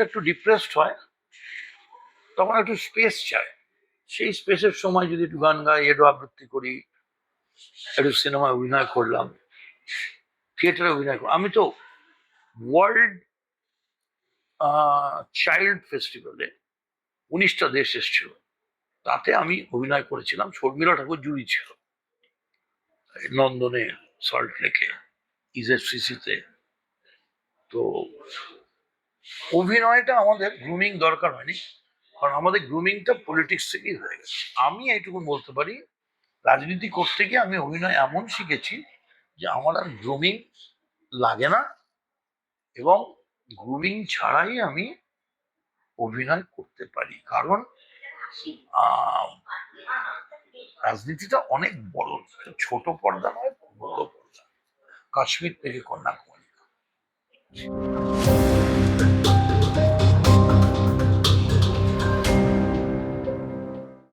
মুডটা একটু ডিপ্রেসড হয় তখন একটু স্পেস চায়। সেই স্পেসের সময় যদি একটু গান গাই, একটু আবৃত্তি করি, একটু সিনেমায় অভিনয় করলাম, থিয়েটারে অভিনয় করলাম। আমি তো ওয়ার্ল্ড চাইল্ড ফেস্টিভ্যালে 19টা দেশ এসেছিল, তাতে আমি অভিনয় করেছিলাম। শর্মিলা ঠাকুর জুরি ছিল লন্ডনে, সল্ট লেকে, ইজেফসিসিতে। তো অভিনয়টা আমাদের গ্রুমিং দরকার হয়নি, কারণ আমাদের গ্রুমিংটা পলিটিক্স থেকেই হয়ে গেছে। আমি এইটুকু বলতে পারি, রাজনীতি করতে গিয়ে আমি অভিনয় এমন শিখেছি যে আমার আর গ্রুমিং লাগে না, এবং গ্রুমিং ছাড়াই আমি অভিনয় করতে পারি। কারণ রাজনীতিটা অনেক বড়, ছোট পর্দা নয়, বড় পর্দা। কাশ্মীর থেকে কন্যাকুমারী।